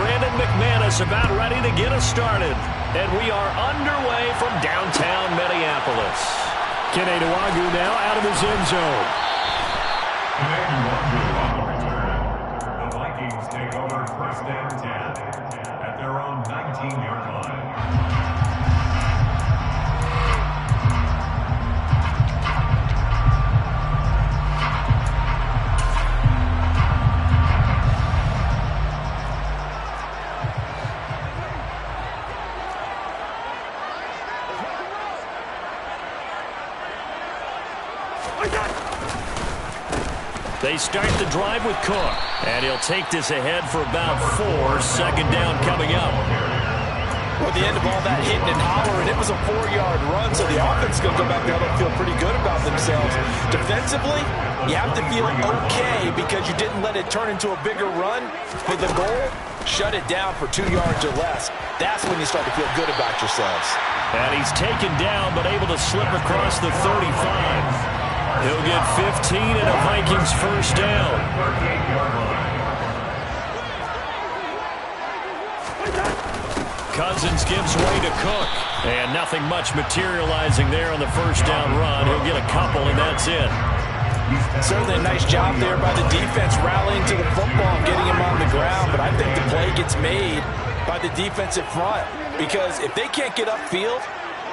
Brandon McManus about ready to get us started. And we are underway from downtown Minneapolis. Kene Nwangwu now out of his end zone. Kene Nwangwu on the return. The Vikings take over first and 10 at their own 19-yard line. They start the drive with Cook, and he'll take this ahead for about 4. Second down coming up. Well, at the end of all that hitting and hollering, it was a 4-yard run, so the offense is going to go back there and feel pretty good about themselves. Defensively, you have to feel okay because you didn't let it turn into a bigger run. For the goal, shut it down for 2 yards or less. That's when you start to feel good about yourselves. And he's taken down, but able to slip across the 35. He'll get 15 and a Vikings first down. Cousins gives way to Cook. And nothing much materializing there on the first down run. He'll get a couple, and that's it. Certainly a nice job there by the defense rallying to the football and getting him on the ground. But I think the play gets made by the defensive front. Because if they can't get upfield,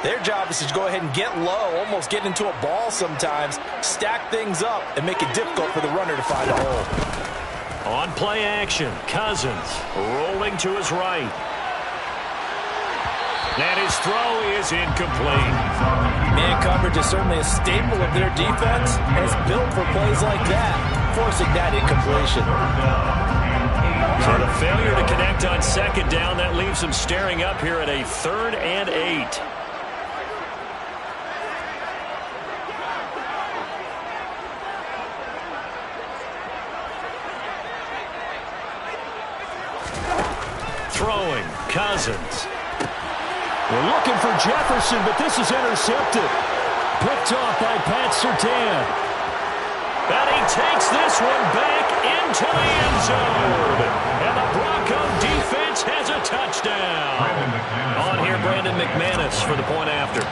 their job is to go ahead and get low, almost get into a ball sometimes, stack things up, and make it difficult for the runner to find a hole. On play action, Cousins rolling to his right. And his throw is incomplete. Man coverage is certainly a staple of their defense, and it's built for plays like that, forcing that incompletion. So the failure to connect on second down, that leaves him staring up here at a 3rd and 8. Throwing, Cousins. We're looking for Jefferson, but this is intercepted. Picked off by Pat Surtain. And he takes this one back into the end zone. And the Bronco defense has a touchdown. On here, Brandon McManus for the point after.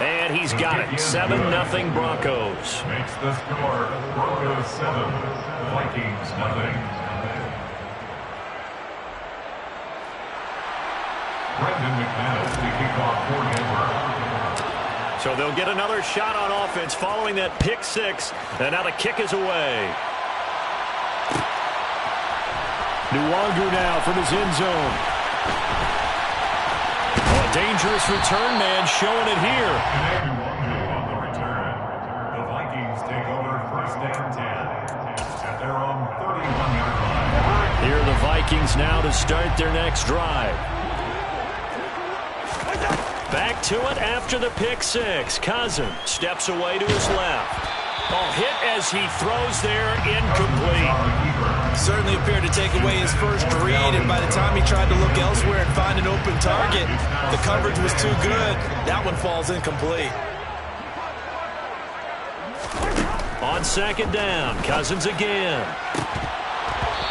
And he's got it. 7-0 Broncos. Makes the score Broncos 7, Vikings 0. Brandon McManus to kick off for Denver. So they'll get another shot on offense following that pick 6. And now the kick is away. Nwangwu now from his end zone. A dangerous return man showing it here. Nwangwu on the return. The Vikings take over first and 10 at their own 31-yard line. Here are the Vikings now to start their next drive. Back to it after the pick 6. Cousins steps away to his left. Hit as he throws there, incomplete. Certainly appeared to take away his first read, and by the time he tried to look elsewhere and find an open target, the coverage was too good. That one falls incomplete. On second down, Cousins again.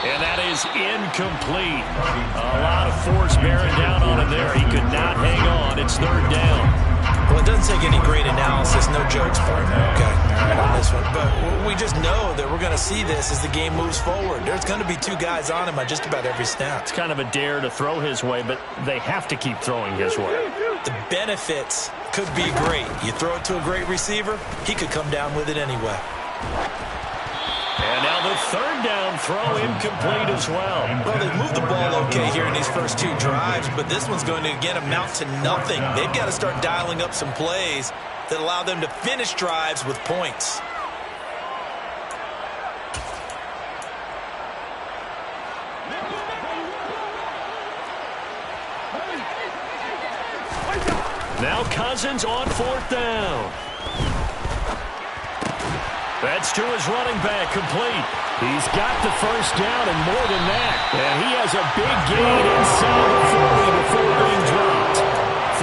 And that is incomplete. A lot of force bearing down on him there. He could not hang on. It's 3rd down. Well, it doesn't take any great analysis. No jokes, partner, okay? All right, on this one. But we just know that we're going to see this as the game moves forward. There's going to be 2 guys on him on just about every snap. It's kind of a dare to throw his way, but they have to keep throwing his way. The benefits could be great. You throw it to a great receiver, he could come down with it anyway. And now the 3rd down throw incomplete as well. Well, they've moved the ball okay here in these first 2 drives, but this one's going to, again, amount to nothing. They've got to start dialing up some plays that allow them to finish drives with points. Now Cousins on 4th down. That's to his running back, complete. He's got the first down and more than that. And he has a big gain inside the 40 before being dropped.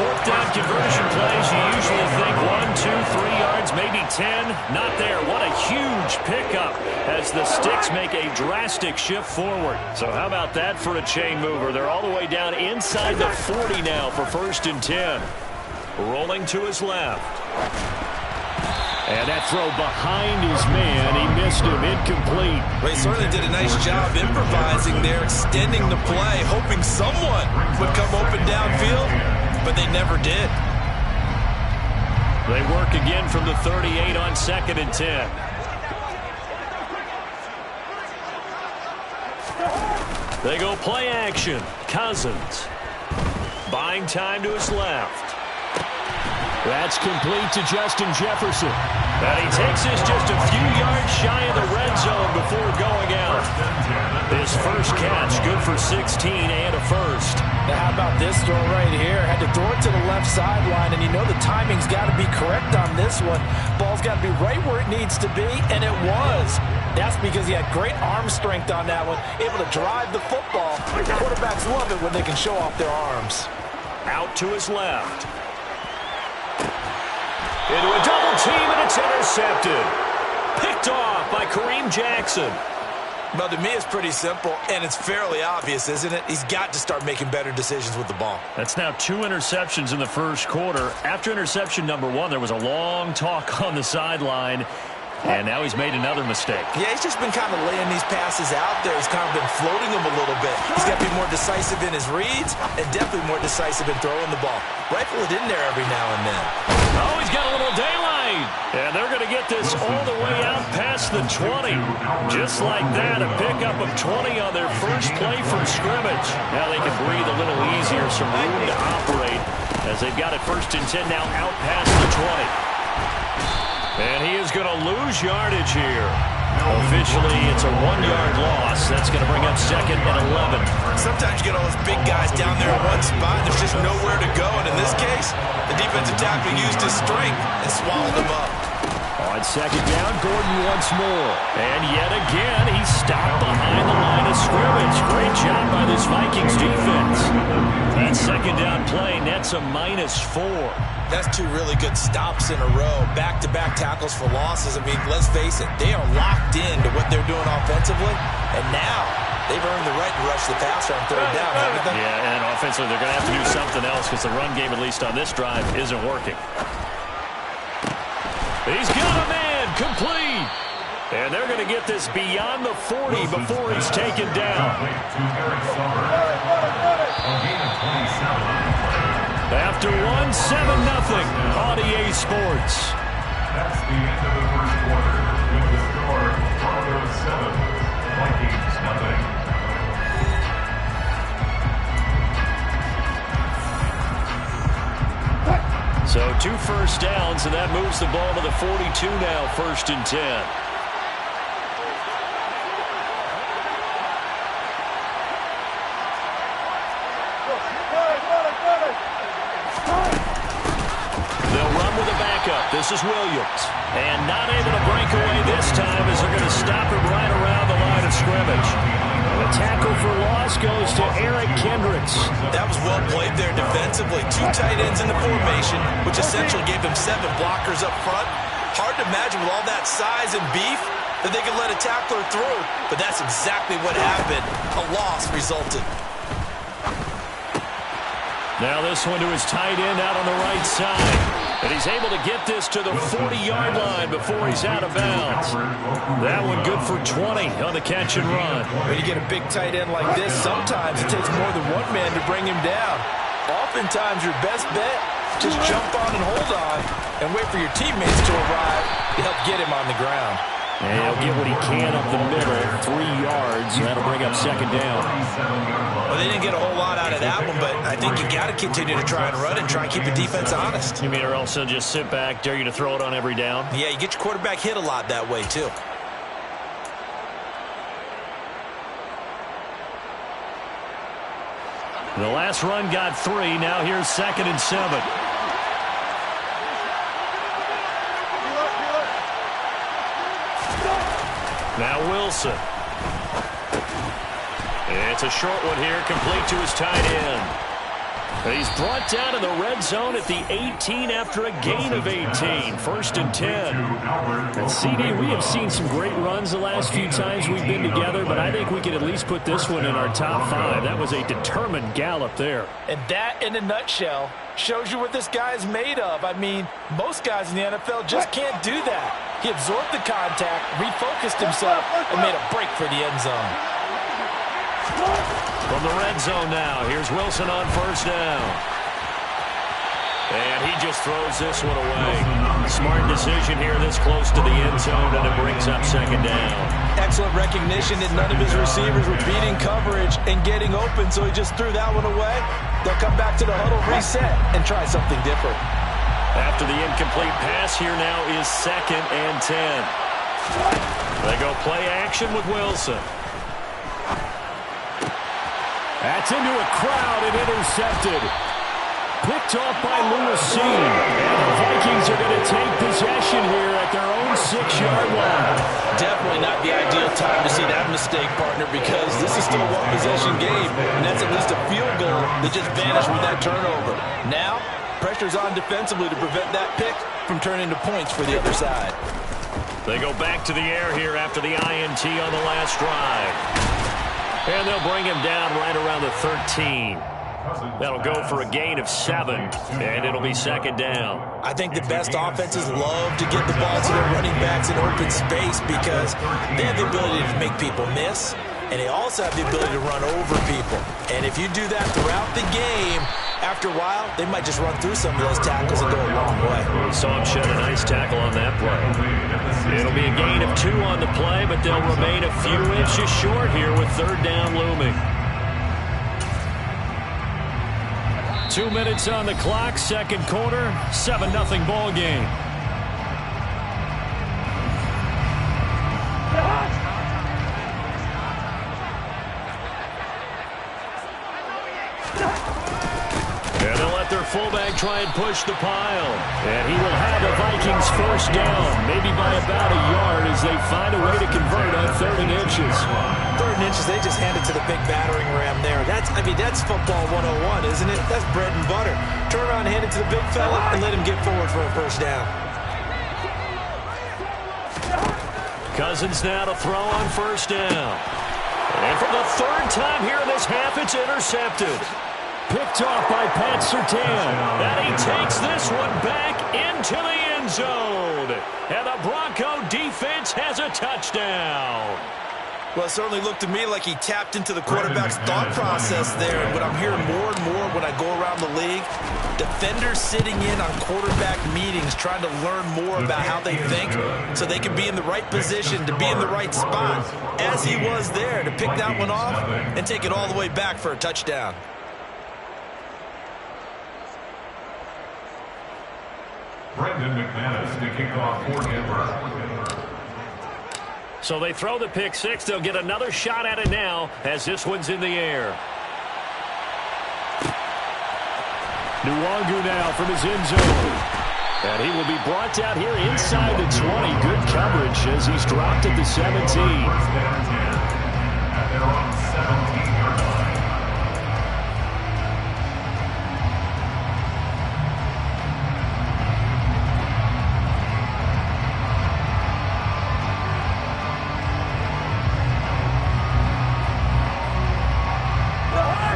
4th down conversion plays, you usually think 1, 2, 3 yards, maybe 10, not there. What a huge pickup as the Sticks make a drastic shift forward. So how about that for a chain mover? They're all the way down inside the 40 now for 1st and 10. Rolling to his left. And that throw behind his man. He missed him. Incomplete. They certainly did a nice job improvising there, extending the play, hoping someone would come open downfield, but they never did. They work again from the 38 on 2nd and 10. They go play action. Cousins. Buying time to his left. That's complete to Justin Jefferson. And he takes this just a few yards shy of the red zone before going out. His first catch, good for 16 and a first. Now how about this throw right here? Had to throw it to the left sideline, and you know the timing's got to be correct on this one. Ball's got to be right where it needs to be, and it was. That's because he had great arm strength on that one, able to drive the football. Quarterbacks love it when they can show off their arms. Out to his left. Into a double team, and it's intercepted. Picked off by Kareem Jackson. Well, to me, it's pretty simple, and it's fairly obvious, isn't it? He's got to start making better decisions with the ball. That's now 2 interceptions in the first quarter. After interception number 1, there was a long talk on the sideline, and now he's made another mistake. Yeah, he's just been kind of laying these passes out there. He's kind of been floating them a little bit. He's got to be more decisive in his reads and definitely more decisive in throwing the ball. Rifle it in there every now and then. Oh, he's got a little daylight. And they're going to get this all the way out past the 20. Just like that, a pickup of 20 on their first play from scrimmage. Now they can breathe a little easier, some room to operate as they've got it 1st and 10 now out past the 20. And he is going to lose yardage here. Officially, it's a 1-yard loss. That's going to bring up 2nd and 11. Sometimes you get all those big guys down there in one spot. There's just nowhere to go. And in this case, the defensive tackle used his strength and swallowed him up. On 2nd down, Gordon once more. And yet again, he stopped behind the line of scrimmage. Great job by this Vikings defense. That 2nd down play nets a -4. That's 2 really good stops in a row. Back-to-back tackles for losses. I mean, let's face it, they are locked into what they're doing offensively. And now they've earned the right to rush the passer on 3rd down, haven't they? Yeah, and offensively, they're going to have to do something else because the run game, at least on this drive, isn't working. He's got a man, complete. And they're going to get this beyond the 40 before he's taken down. After 1, 7-0 on EA Sports. That's the end of the first quarter. With the score, Broncos 7, Vikings nothing. So 2 first downs, and that moves the ball to the 42 now, 1st and 10. They'll run with a backup. This is Williams. And not able to break away this time as they're going to stop him right around the line of scrimmage. The tackle for loss goes to Eric Kendricks. That was well played there defensively. 2 tight ends in the formation, which essentially gave them 7 blockers up front. Hard to imagine with all that size and beef that they could let a tackler through, but that's exactly what happened. A loss resulted. Now this one to his tight end out on the right side. And he's able to get this to the 40-yard line before he's out of bounds. That one good for 20 on the catch and run. When you get a big tight end like this, sometimes it takes more than one man to bring him down. Oftentimes your best bet, just jump on and hold on and wait for your teammates to arrive to help get him on the ground. And he'll get what he can up the middle, 3 yards, and that'll bring up 2nd down. Well, they didn't get a whole lot out of that one, but I think you got to continue to try and run and try and keep the defense honest. You mean, or else they'll just sit back, dare you to throw it on every down? Yeah, you get your quarterback hit a lot that way, too. The last run got 3. Now here's 2nd and 7. Now Wilson. It's a short one here, complete to his tight end. He's brought down in the red zone at the 18 after a gain of 18. First and 10. And CD, we have seen some great runs the last few times we've been together, but I think we could at least put this one in our top 5. That was a determined gallop there. And that, in a nutshell, shows you what this guy is made of. I mean, most guys in the NFL just can't do that. He absorbed the contact, refocused himself, and made a break for the end zone. From the red zone now, here's Wilson on first down. And he just throws this one away. Smart decision here this close to the end zone, and it brings up second down. Excellent recognition that none of his receivers were beating coverage and getting open, so he just threw that one away. They'll come back to the huddle, reset, and try something different. After the incomplete pass, here now is second and 10. They go play action with Wilson. That's into a crowd and intercepted. Picked off by Lewis Cine. And the Vikings are going to take possession here at their own 6-yard line. Definitely not the ideal time to see that mistake, partner, because this is still a one-possession game, and that's at least a field goal that just vanished with that turnover. Now, pressure's on defensively to prevent that pick from turning into points for the other side. They go back to the air here after the INT on the last drive. And they'll bring him down right around the 13. That'll go for a gain of 7, and it'll be second down. I think the best offenses love to get the ball to their running backs in open space because they have the ability to make people miss, and they also have the ability to run over people. And if you do that throughout the game, after a while, they might just run through some of those tackles and go a long way. We saw him shed a nice tackle on that play. It'll be a gain of 2 on the play, but they'll remain a few inches short here with third down looming. 2 minutes on the clock, second quarter, 7-0 ball game. And they'll let their fullback try and push the pile. And he will have the Vikings first down, maybe by about a yard as they find a way to convert on 3rd and inches. 3rd and inches, they just hand it to the big battering ram there. That's football 101, isn't it? That's bread and butter. Turn around, hand it to the big fella, and let him get forward for a first down. Cousins now to throw on first down. And for the 3rd time here in this half, it's intercepted. Picked off by Pat Surtain. And he takes this one back into the end zone. And the Bronco defense has a touchdown. Well, it certainly looked to me like he tapped into the quarterback's thought process there. And what I'm hearing more and more when I go around the league, defenders sitting in on quarterback meetings trying to learn more about how they think so they can be in the right position to be in the right spot, as he was there, to pick that one off and take it all the way back for a touchdown. Brendan McManus to kick off for Denver. So they throw the pick 6. They'll get another shot at it now as this one's in the air. Nwangu now from his end zone. And he will be brought down here inside the 20. Good coverage as he's dropped at the 17. First and 10 at their own 17-yard line.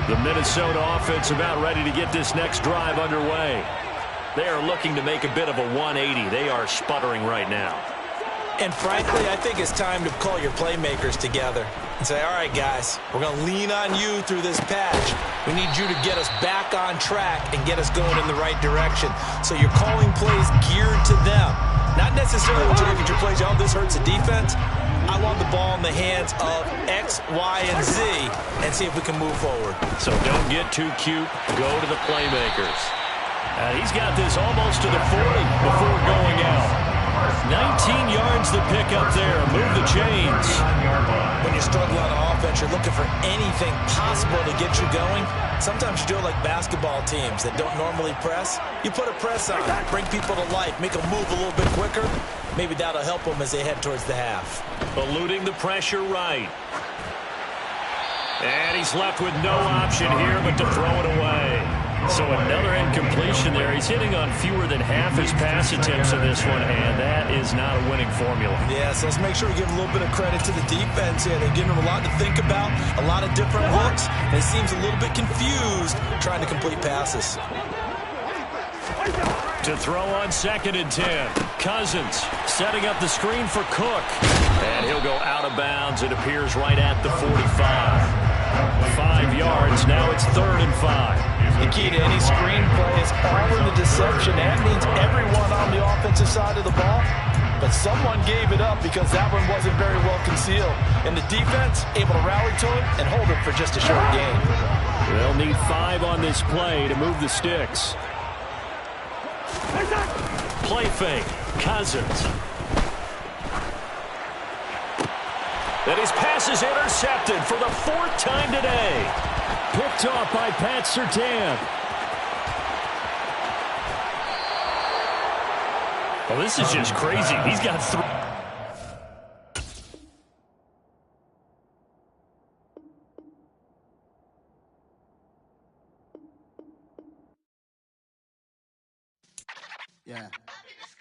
The Minnesota offense about ready to get this next drive underway. They are looking to make a bit of a 180. They are sputtering right now. And frankly, I think it's time to call your playmakers together and say, all right, guys, we're going to lean on you through this patch. We need you to get us back on track and get us going in the right direction. So you're calling plays geared to them. Not necessarily when you look at your plays, oh, this hurts the defense. I want the ball in the hands of X, Y, and Z and see if we can move forward. So don't get too cute. Go to the playmakers. He's got this almost to the 40 before going out. 19 yards to pick up there. Move the chains. When you struggle on offense, you're looking for anything possible to get you going. Sometimes you do it like basketball teams that don't normally press. You put a press on, bring people to life, make them move a little bit quicker. Maybe that'll help them as they head towards the half. Eluding the pressure right. And he's left with no option here but to throw it away. So another incompletion there. He's hitting on fewer than half his pass attempts in this one, and that is not a winning formula. Yeah, so let's make sure we give a little bit of credit to the defense here. They're giving him a lot to think about, a lot of different looks, and he seems a little bit confused trying to complete passes. To throw on 2nd and 10. Cousins setting up the screen for Cook. And he'll go out of bounds. It appears right at the 45. 5 yards. Now it's 3rd and 5. The key to any screenplay is all in the deception. That means everyone on the offensive side of the ball. But someone gave it up because that one wasn't very well concealed. And the defense able to rally to it and hold it for just a short gain. They'll need 5 on this play to move the sticks. Play fake. Cousins. And his pass is intercepted for the 4th time today. Picked off by Pat Surtain. Well, this is just crazy. He's got 3. Yeah.